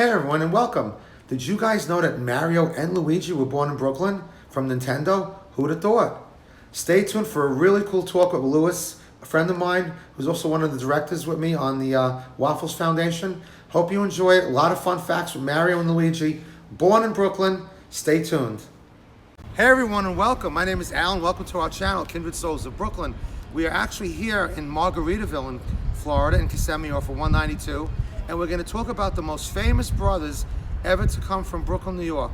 Hey everyone and welcome. Did you guys know that Mario and Luigi were born in Brooklyn from Nintendo? Who'd have thought? Stay tuned for a really cool talk with Lewis, a friend of mine who's also one of the directors with me on the Waffles Foundation. Hope you enjoy it. A lot of fun facts with Mario and Luigi. Born in Brooklyn. Stay tuned. Hey everyone and welcome. My name is Alan. Welcome to our channel, Kindred Souls of Brooklyn. We are actually here in Margaritaville in Florida, in Kissimmee off of 192. And we're going to talk about the most famous brothers ever to come from Brooklyn, New York.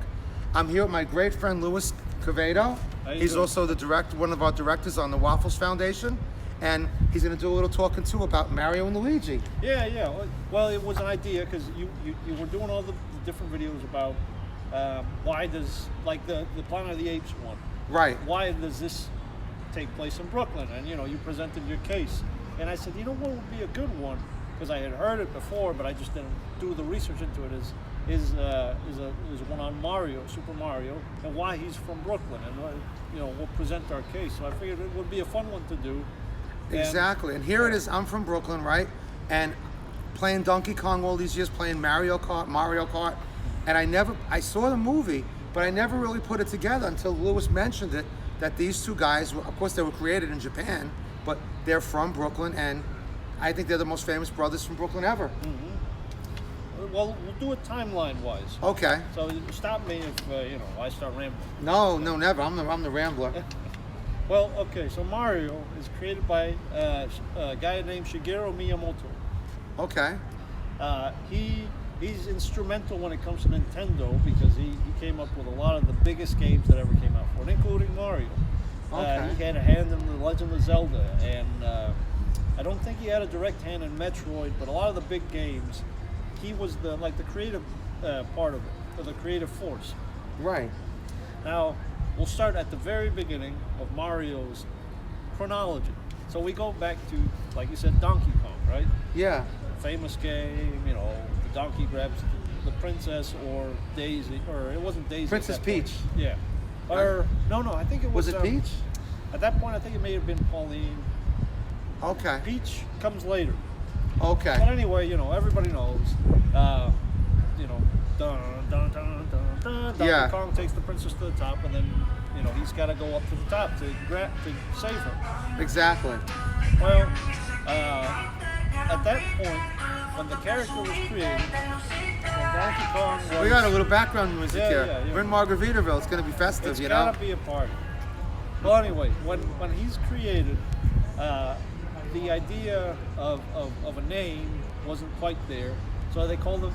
I'm here with my great friend Louis Quevedo. He's also one of our directors on the Waffles Foundation, and he's going to do a little talking too about Mario and Luigi. Yeah. Well, it was an idea because you were doing all the different videos about why does, like the Planet of the Apes one. Right. Why does this take place in Brooklyn? And you presented your case, and I said, what would be a good one? Because I had heard it before, but I just didn't do the research into it. Is one on Mario, Super Mario, and why he's from Brooklyn, and we'll present our case. So I figured it would be a fun one to do. Exactly, and here it is. I'm from Brooklyn, right? And playing Donkey Kong all these years, playing Mario Kart, and I saw the movie, but I never really put it together until Lewis mentioned it. That these two guys, of course, they were created in Japan, but they're from Brooklyn, and I think they're the most famous brothers from Brooklyn ever. Mm-hmm. Well, we'll do it timeline-wise. Okay. So stop me if I start rambling. No, never. I'm the rambler. Well, okay. So Mario is created by a guy named Shigeru Miyamoto. Okay. He's instrumental when it comes to Nintendo because he came up with a lot of the biggest games that ever came out for it, including Mario. Okay. He had a hand in The Legend of Zelda, and I don't think he had a direct hand in Metroid, but a lot of the big games, he was the creative part of it, or the creative force. Right. Now, we'll start at the very beginning of Mario's chronology. So we go back to, like you said, Donkey Kong, right? Yeah. Famous game, the donkey grabs the princess or Daisy, or it wasn't Daisy. Princess Peach. Yeah. Or, no, I think it was... Was it Peach? At that point, I think it may have been Pauline. Okay. Peach comes later. Okay. But anyway, everybody knows. Donkey Kong takes the princess to the top, and then he's got to go up to the top to save her. Exactly. Well, at that point, when the character was created, when Donkey Kong was... We got a little background music here. Yeah. We're in Margaritaville. It's going to be festive, It's gotta be a party. Well, anyway, when he's created, the idea of a name wasn't quite there, so they called him.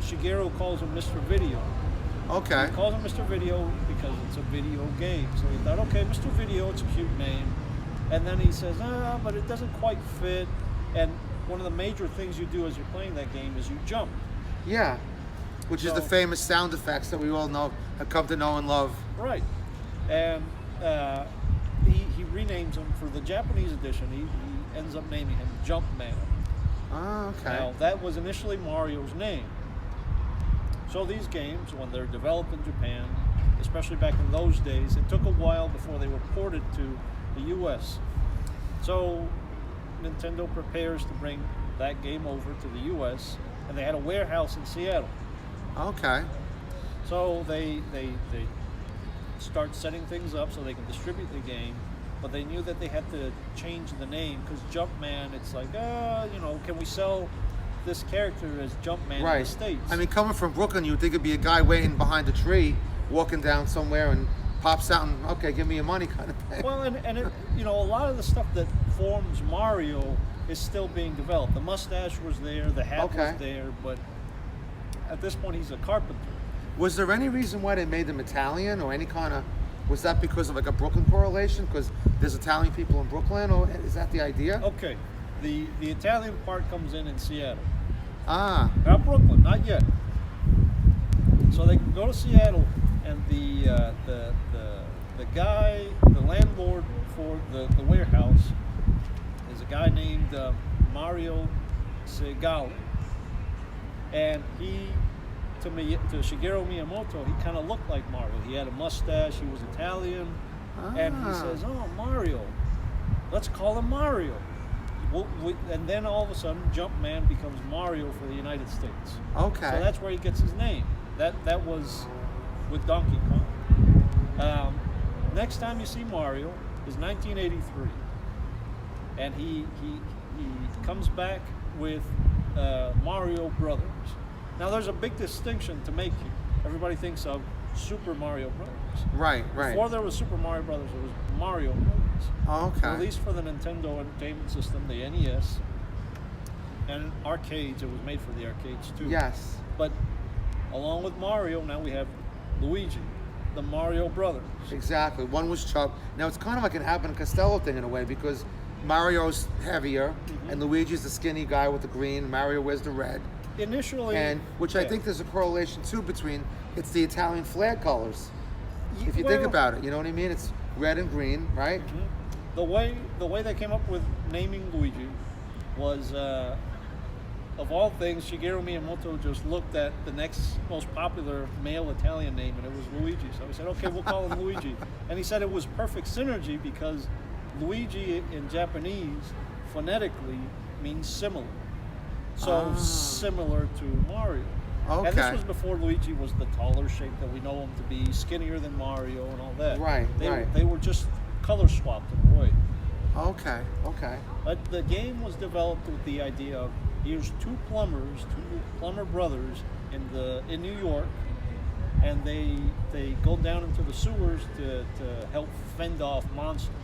Shigeru calls him Mr. Video. Okay. He calls him Mr. Video because it's a video game. So he thought, okay, Mr. Video, it's a cute name. And then he says, but it doesn't quite fit. And one of the major things you do as you're playing that game is you jump. Yeah. Which is the famous sound effects that we all have come to know and love. Right. And he renames him for the Japanese edition. He ends up naming him Jumpman. Oh, okay. Now, that was initially Mario's name. So these games, when they're developed in Japan, especially back in those days, it took a while before they were ported to the U.S. So Nintendo prepares to bring that game over to the U.S., and they had a warehouse in Seattle. Okay. So they start setting things up so they can distribute the game, but they knew that they had to change the name because Jumpman, it's like, can we sell this character as Jumpman in the States? I mean, coming from Brooklyn, you would think it'd be a guy waiting behind a tree, walking down somewhere and pops out and, okay, give me your money kind of thing. Well, and it, a lot of the stuff that forms Mario is still being developed. The mustache was there, the hat was there, but at this point he's a carpenter. Was there any reason why they made them Italian or any kind of... Was that because of like a Brooklyn correlation? Because there's Italian people in Brooklyn, or is that the idea? Okay, the Italian part comes in Seattle. Ah. Not Brooklyn, not yet. So they go to Seattle, and the guy, the landlord for the warehouse, is a guy named Mario Segale, and to Shigeru Miyamoto, he kind of looked like Mario. He had a mustache, he was Italian, and he says, "Oh, Mario, let's call him Mario." And then all of a sudden, Jumpman becomes Mario for the United States. Okay. So that's where he gets his name. That was with Donkey Kong. Next time you see Mario is 1983, and he comes back with Mario Brothers. Now there's a big distinction to make here. Everybody thinks of Super Mario Brothers. Right. Before there was Super Mario Brothers, there was Mario Brothers. Okay. Released for the Nintendo Entertainment System, the NES, and arcades. It was made for the arcades too. Yes. But along with Mario, now we have Luigi, the Mario Brothers. Exactly. One was Chuck. Now it's kind of like an Abbott and Costello thing in a way, because Mario's heavier and Luigi's the skinny guy with the green. Mario wears the red. Initially, And which I think there's a correlation too between it's the Italian flag colors. If you think about it, you know what I mean? It's red and green, right? The way they came up with naming Luigi was, of all things, Shigeru Miyamoto just looked at the next most popular male Italian name, and it was Luigi. So he said, okay, we'll call him Luigi. And he said it was perfect synergy because Luigi in Japanese phonetically means similar. So similar to Mario. Okay. And this was before Luigi was the taller shape that we know him to be, skinnier than Mario and all that. Right, They were just color swapped in a way. Okay. But the game was developed with the idea of here's two plumber brothers in New York, and they go down into the sewers to help fend off monsters.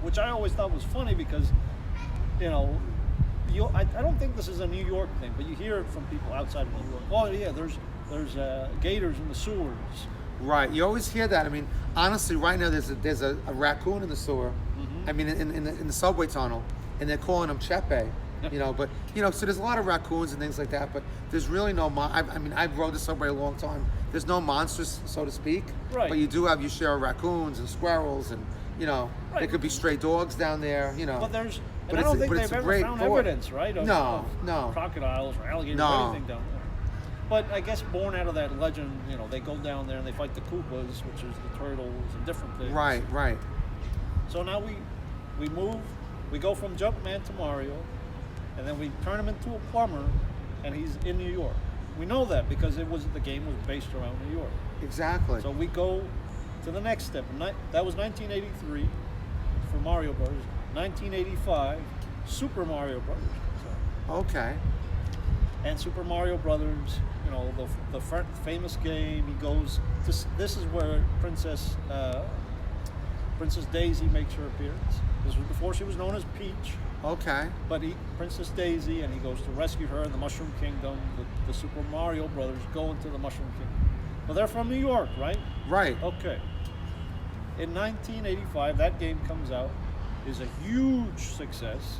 Which I always thought was funny because, you know, I don't think this is a New York thing, but you hear it from people outside of New York. Oh yeah, there's gators in the sewers. Right. You always hear that. I mean, honestly, right now there's a raccoon in the sewer. I mean, in the subway tunnel, and they're calling him Chepe. You know, but so there's a lot of raccoons and things like that. But there's really no. I mean, I've rode the subway a long time. There's no monsters, so to speak. Right. But you do have your share of raccoons and squirrels, and there could be stray dogs down there. But there's. But I don't it's think they've a ever great found thought. evidence, right? Of crocodiles or alligators or anything down there. But I guess born out of that legend, they go down there and they fight the Koopas, which is the turtles and different things. Right. So now we move, we go from Jumpman to Mario, and then we turn him into a plumber, and he's in New York. We know that because the game was based around New York. Exactly. So we go to the next step. That was 1983 for Mario Brothers. 1985, Super Mario Brothers. Okay. And Super Mario Brothers, the famous game. He goes. This is where Princess Daisy makes her appearance. This was before she was known as Peach. Okay. But Princess Daisy, and he goes to rescue her in the Mushroom Kingdom. The Super Mario Brothers go into the Mushroom Kingdom. Well, they're from New York, right? Right. Okay. In 1985, that game comes out, is a huge success,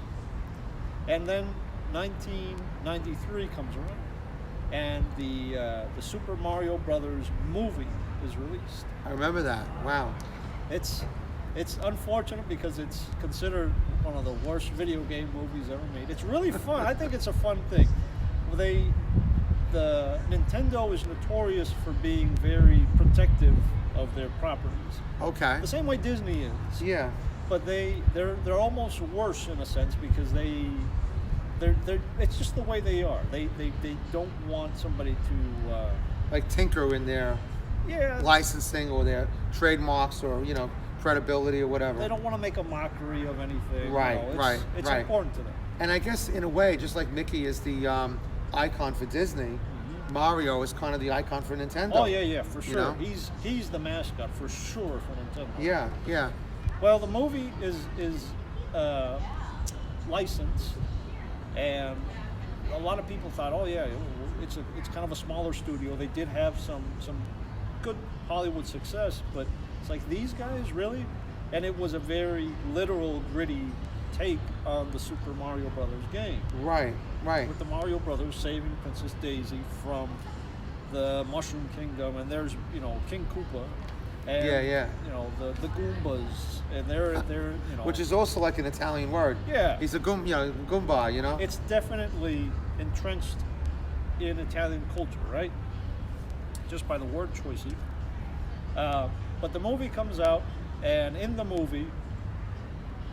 and then 1993 comes around, and the Super Mario Brothers movie is released. I remember that. Wow. It's unfortunate because it's considered one of the worst video game movies ever made. It's really fun. I think it's a fun thing. The Nintendo is notorious for being very protective of their properties. Okay. The same way Disney is. Yeah. But they're almost worse in a sense because they're it's just the way they are. They don't want somebody to like tinker in their licensing or their trademarks or credibility or whatever. They don't want to make a mockery of anything. Right. It's important to them. And I guess in a way, just like Mickey is the icon for Disney, Mario is kind of the icon for Nintendo. Oh yeah, for sure. He's the mascot for sure for Nintendo. Yeah. Well, the movie is licensed, and a lot of people thought, oh yeah, it's kind of a smaller studio. They did have some good Hollywood success, but it's like these guys really, and it was a very literal, gritty take on the Super Mario Brothers game. Right. With the Mario Brothers saving Princess Daisy from the Mushroom Kingdom, and there's King Koopa. And, the Goombas, and they're which is also like an Italian word. Yeah. He's a Goomba, It's definitely entrenched in Italian culture, right? Just by the word choice even. But the movie comes out, and in the movie,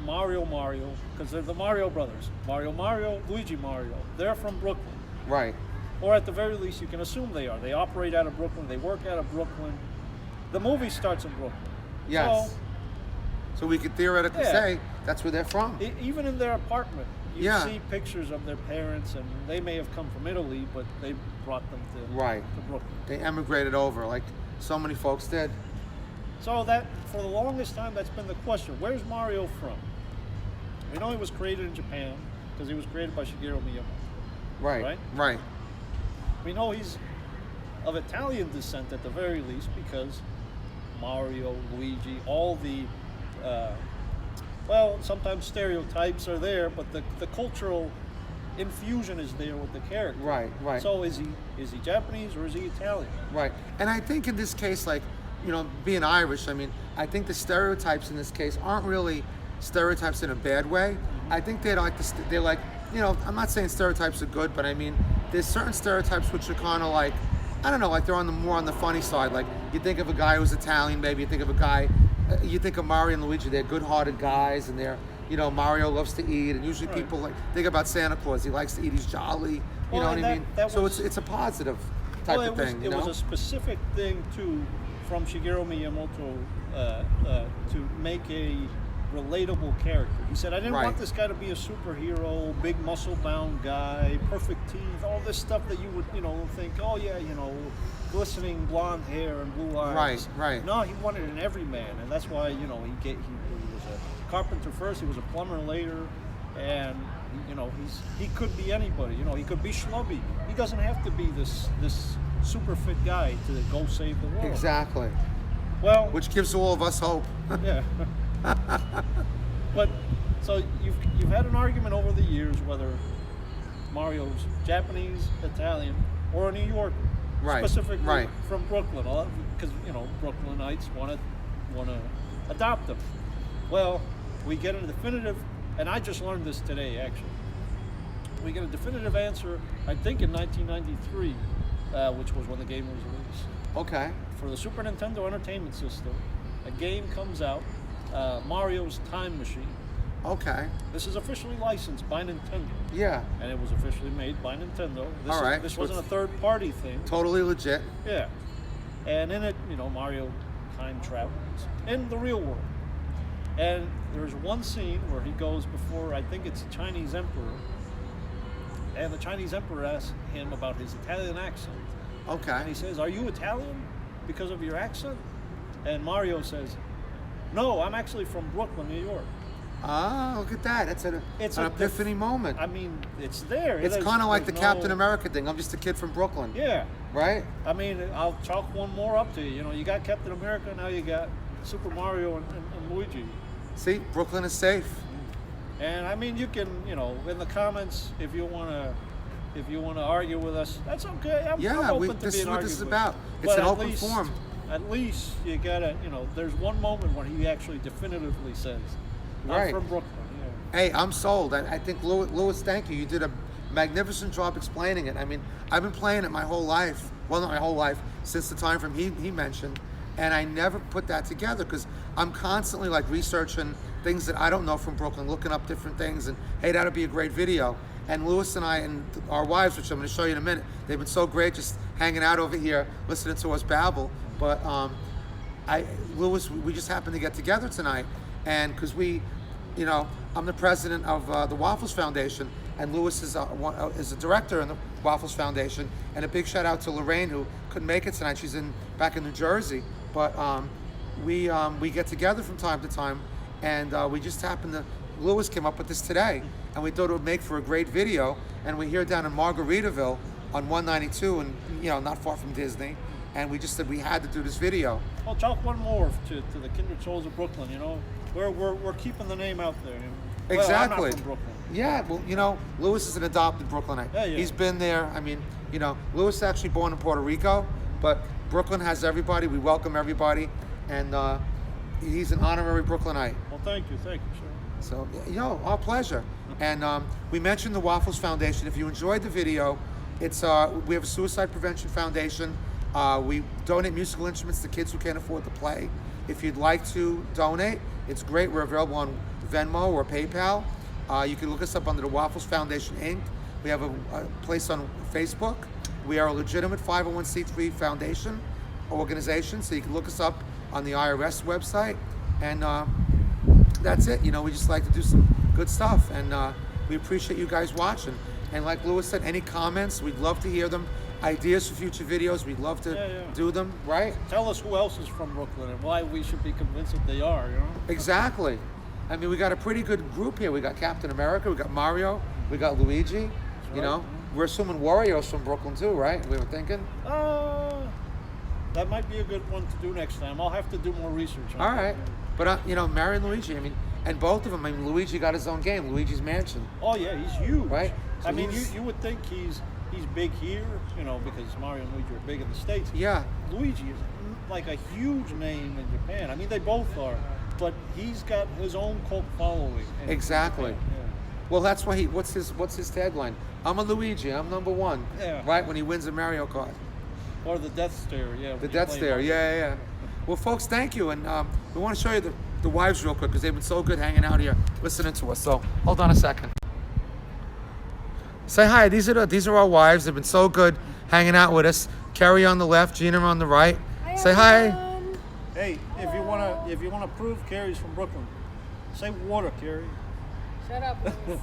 Mario, because they're the Mario brothers. Mario, Luigi Mario. They're from Brooklyn. Right. Or at the very least, you can assume they are. They operate out of Brooklyn. They work out of Brooklyn. The movie starts in Brooklyn. Yes. So we could theoretically Yeah. say that's where they're from. Even in their apartment, you Yeah. see pictures of their parents, and they may have come from Italy, but they brought them to Brooklyn. They emigrated over, like so many folks did. So that, for the longest time, that's been the question. Where's Mario from? We know he was created in Japan, because he was created by Shigeru Miyamoto. Right? We know he's of Italian descent at the very least, because Mario, Luigi, all the, sometimes stereotypes are there, but the cultural infusion is there with the character. Right. So is he Japanese or is he Italian? Right. And I think in this case, like, being Irish, I mean, I think the stereotypes in this case aren't really stereotypes in a bad way. I think they're like, I'm not saying stereotypes are good, but I mean, there's certain stereotypes which are kind of like, I don't know, like they're more on the funny side. Like you think of a guy who's Italian, maybe you think of a guy, you think of Mario and Luigi, they're good-hearted guys, and they're, Mario loves to eat, and usually people like think about Santa Claus. He likes to eat. He's jolly. You know what I mean? So it's a positive type of thing. It was a specific thing too from Shigeru Miyamoto to make a relatable character. He said, I didn't want this guy to be a superhero, big muscle-bound guy, perfect teeth, all this stuff that you would, think, oh yeah, glistening blonde hair and blue eyes. Right. No, he wanted an everyman, and that's why, he was a carpenter first, he was a plumber later, and he could be anybody. He could be schlubby. He doesn't have to be this super fit guy to go save the world. Exactly. Well, which gives all of us hope. Yeah. But so you've had an argument over the years whether Mario's Japanese, Italian, or a New Yorker, specifically from Brooklyn, because Brooklynites want to adopt them. Well, we get a definitive, and I just learned this today actually. We get a definitive answer, I think in 1993, which was when the game was released. Okay. For the Super Nintendo Entertainment System, a game comes out, Mario's Time Machine. Okay. This is officially licensed by Nintendo. Yeah. And it was officially made by Nintendo. This so wasn't a third-party thing. Totally legit. Yeah. And in it, Mario time travels in the real world. And there's one scene where he goes before, I think it's the Chinese Emperor, and the Chinese Emperor asks him about his Italian accent. Okay. And he says, are you Italian because of your accent? And Mario says, no, I'm actually from Brooklyn, New York. Ah, look at that. That's an epiphany moment. I mean, it's there. It's kind of like the Captain America thing. I'm just a kid from Brooklyn. Yeah. Right? I mean, I'll chalk one more up to you. You got Captain America, now you got Super Mario and Luigi. See, Brooklyn is safe. And I mean, you can, in the comments, if you want to argue with us, that's okay. I'm open to this is being what argued with. It's with. about. It's an open forum. At least you gotta, there's one moment when he actually definitively says, I'm from Brooklyn. Yeah. Hey, I'm sold. I think, Louis, thank you. You did a magnificent job explaining it. I mean, I've been playing it my whole life. Well, not my whole life, since the time from he mentioned. And I never put that together because I'm constantly like researching things that I don't know from Brooklyn, looking up different things. And hey, that'll be a great video. And Louis and I and our wives, which I'm going to show you in a minute, they've been so great just hanging out over here, listening to us babble. But Louis, we just happened to get together tonight, and because I'm the president of the Waffles Foundation, and Louis is a director in the Waffles Foundation. And a big shout out to Lorraine, who couldn't make it tonight. She's back in New Jersey. But we get together from time to time, and we just happened to. Louis came up with this today, and we thought it would make for a great video. And we're here down in Margaritaville on 192, and not far from Disney. And we just said we had to do this video. Well, chalk one more to the Kindred Souls of Brooklyn. We're keeping the name out there. Exactly. I'm not from Brooklyn. Yeah, well, Louis is an adopted Brooklynite. Yeah. He's been there. I mean, Louis is actually born in Puerto Rico, but Brooklyn has everybody. We welcome everybody, and he's an honorary Brooklynite. Well, thank you, sir. So, our pleasure. And we mentioned the Waffles Foundation. If you enjoyed the video, it's we have a suicide prevention foundation. We donate musical instruments to kids who can't afford to play. If you'd like to donate, it's great. We're available on Venmo or PayPal. You can look us up under the Waffles Foundation Inc. We have a place on Facebook. We are a legitimate 501c3 foundation organization, so you can look us up on the IRS website. And that's it. You know, we just like to do some good stuff, and we appreciate you guys watching. And like Louis said, any comments, we'd love to hear them. Ideas for future videos, we'd love to do them, right? Tell us who else is from Brooklyn and why we should be convinced that they are, you know? Exactly. I mean, we got a pretty good group here. We got Captain America, we got Mario, we got Luigi, you know? We're assuming Wario's from Brooklyn too, right? We were thinking? That might be a good one to do next time. I'll have to do more research on All right. But, you know, Mario and Luigi, I mean, and both of them, I mean, Luigi got his own game, Luigi's Mansion. Oh, yeah, he's huge. Right? So I mean, you would think he's big here, you know, because Mario and Luigi are big in the States. Yeah. Luigi is like a huge name in Japan. I mean, they both are, but he's got his own cult following. Exactly. Japan. Yeah. Well, that's why what's his tagline? I'm a Luigi, I'm number one. Yeah. Right, when he wins a Mario Kart. Or the Death Stare, yeah. The Death Stare, yeah. Well, folks, thank you. And we want to show you the wives real quick because they've been so good hanging out here, listening to us. So hold on a second. Say hi. These are our wives. They've been so good hanging out with us. Carrie on the left, Gina on the right. Say hi. Hey, if you wanna prove Carrie's from Brooklyn, say water, Carrie. Shut up, Louis.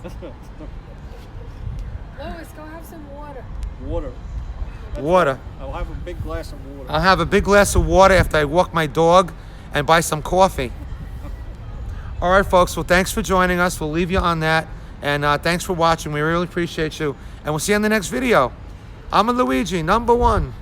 Louis, go have some water. Water. Water. I'll have a big glass of water. I'll have a big glass of water after I walk my dog and buy some coffee. All right, folks. Well, thanks for joining us. We'll leave you on that. And thanks for watching. We really appreciate you. And we'll see you in the next video. I'm a Luigi, number one.